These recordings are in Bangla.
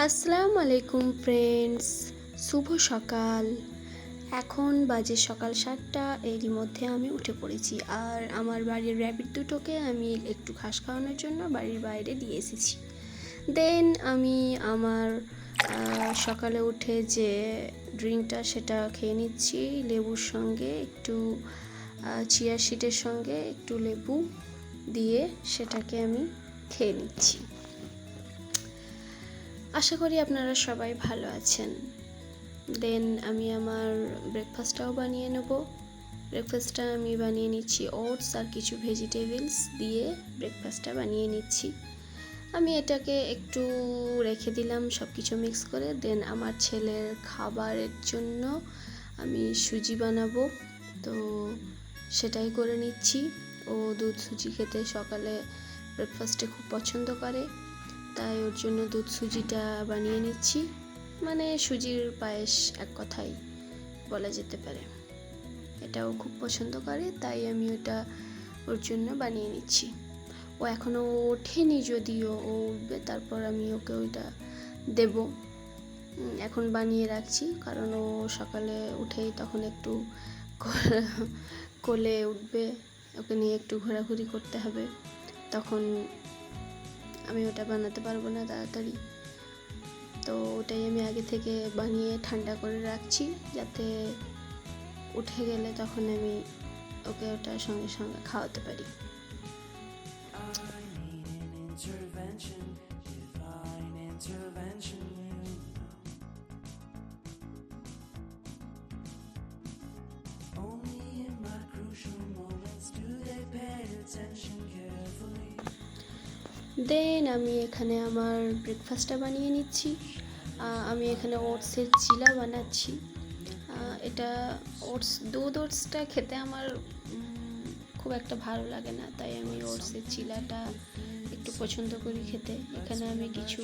আসসালামু আলাইকুম ফ্রেন্ডস, শুভ সকাল। এখন বাজে সকাল 7টা। এরই মধ্যে আমি উঠে পড়েছি আর আমার বাড়ির র্যাবিট দুটোকে আমি একটু ঘাস খাওয়ানোর জন্য বাড়ির বাইরে দিয়ে এসেছি। দেন আমি আমার সকালে উঠে যে ড্রিঙ্কটা সেটা খেয়ে নিচ্ছি লেবুর সঙ্গে, একটু চিয়া সিডের সঙ্গে একটু লেবু দিয়ে সেটাকে আমি খেয়ে নিচ্ছি। আশা করি আপনারা সবাই ভালো আছেন। দেন আমি আমার ব্রেকফাস্টটাও বানিয়ে নেব। ব্রেকফাস্টটা আমি বানিয়ে নিচ্ছি ওটস আর কিছু ভেজিটেবলস দিয়ে ব্রেকফাস্টটা বানিয়ে নিচ্ছি। আমি এটাকে একটু রেখে দিলাম সব কিছু মিক্স করে। দেন আমার ছেলের খাবারের জন্য আমি সুজি বানাবো, তো সেটাই করে নিচ্ছি। ও দুধ সুজি খেতে সকালে ব্রেকফাস্টে খুব পছন্দ করে, তাই ওর জন্য দুধ সুজিটা বানিয়ে নিচ্ছি। মানে সুজির পায়েস এক কথাই বলা যেতে পারে। এটাও খুব পছন্দ করে, তাই আমি ওটা ওর জন্য বানিয়ে নিচ্ছি। ও এখনও ওঠেনি, যদিও ও উঠবে তারপর আমি ওকে ওইটা দেব। এখন বানিয়ে রাখছি কারণ ও সকালে উঠেই তখন একটু কোলে উঠবে, ওকে নিয়ে একটু ঘোরাঘুরি করতে হবে, তখন আমি ওটা বানাতে পারবো না তাড়াতাড়ি। তো ওটাই আমি আগে থেকে বানিয়ে ঠান্ডা করে রাখছি, যাতে উঠে গেলে তখন আমি ওকে ওটা সঙ্গে সঙ্গে খাওয়াতে পারি। দেন আমি এখানে আমার ব্রেকফাস্টটা বানিয়ে নিচ্ছি। আমি এখানে ওটসের চিলা বানাচ্ছি। এটা ওটসটা খেতে আমার খুব একটা ভালো লাগে না, তাই আমি ওটসের চিলাটা একটু পছন্দ করি খেতে। এখানে আমি কিছু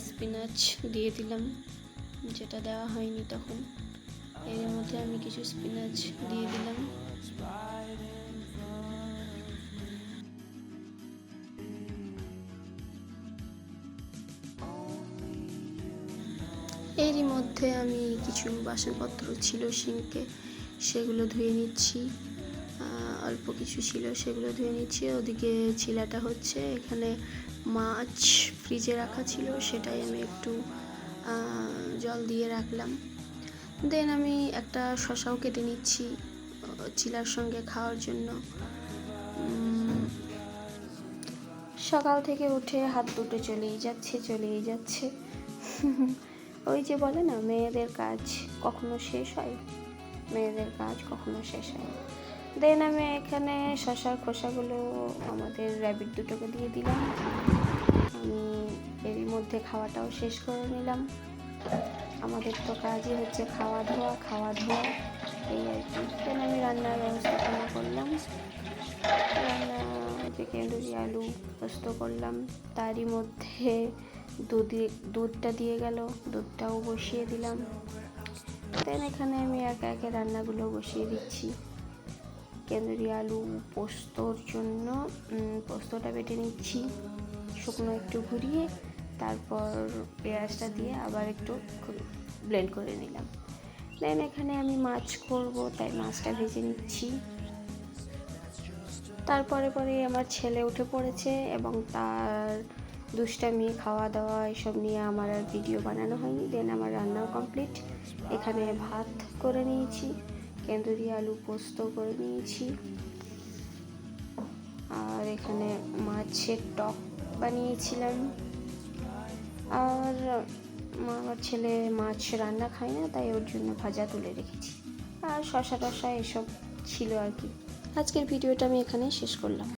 স্পিনাচ দিয়ে দিলাম, যেটা দেওয়া হয়নি তখন। এর মধ্যে আমি কিছু স্পিনাচ দিয়ে দিলাম। এরই মধ্যে আমি কিছু বাসনপত্র ছিল সিঙ্কে, সেগুলো ধুয়ে নিচ্ছি। অল্প কিছু ছিল, সেগুলো ধুয়ে নিচ্ছি। ওদিকে চিলাটা হচ্ছে। এখানে মাছ ফ্রিজে রাখা ছিল, সেটাই আমি একটু জল দিয়ে রাখলাম। দেন আমি একটা শসাও কেটে নিচ্ছি চিলার সঙ্গে খাওয়ার জন্য। সকাল থেকে উঠে হাত দুটো চলেই যাচ্ছে। ওই যে বলে না, মেয়েদের কাজ কখনো শেষ হয়, মেয়েদের কাজ কখনো শেষ হয়। দেন আমি এখানে শসার খোসাগুলো আমাদের র্যাবিট দুটোকে দিয়ে দিলাম। আমি এরই মধ্যে খাওয়াটাও শেষ করে নিলাম। আমাদের তো কাজই হচ্ছে খাওয়া ধোয়া এই আর কি। দেন আমি রান্নার ব্যবস্থাপনা করলাম। কেন্দ্রি আলু পোস্ত করলাম, তারই মধ্যে দুধটা দিয়ে গেল, দুধটাও বসিয়ে দিলাম। দেন এখানে আমি একে একে রান্নাগুলো বসিয়ে দিচ্ছি। কেন্দ্রি আলু পোস্তর জন্য পোস্তটা বেটে নিচ্ছি শুকনো একটু ঘুরিয়ে, তারপর পেঁয়াজটা দিয়ে আবার একটু ব্লেন্ড করে নিলাম। দেন এখানে আমি মাছ করব, তাই মাছটা ভেজে নিচ্ছি। তারপরে আমার ছেলে উঠে পড়েছে এবং তার দুষ্টামি, খাওয়া দাওয়া এসব নিয়ে আমার আর ভিডিও বানানো হয়নি। দেন আমার রান্নাও কমপ্লিট। এখানে ভাত করে নিয়েছি, কেন্দুরি আলু পোস্ত করে নিয়েছি, আর এখানে মাছের টক বানিয়েছিলাম। আর আমার ছেলে মাছ রান্না খায় না, তাই ওর জন্য ভাজা তুলে রেখেছি, আর শসা টসা এসব ছিল আর কি। আজকের ভিডিওটা আমি এখানেই শেষ করলাম।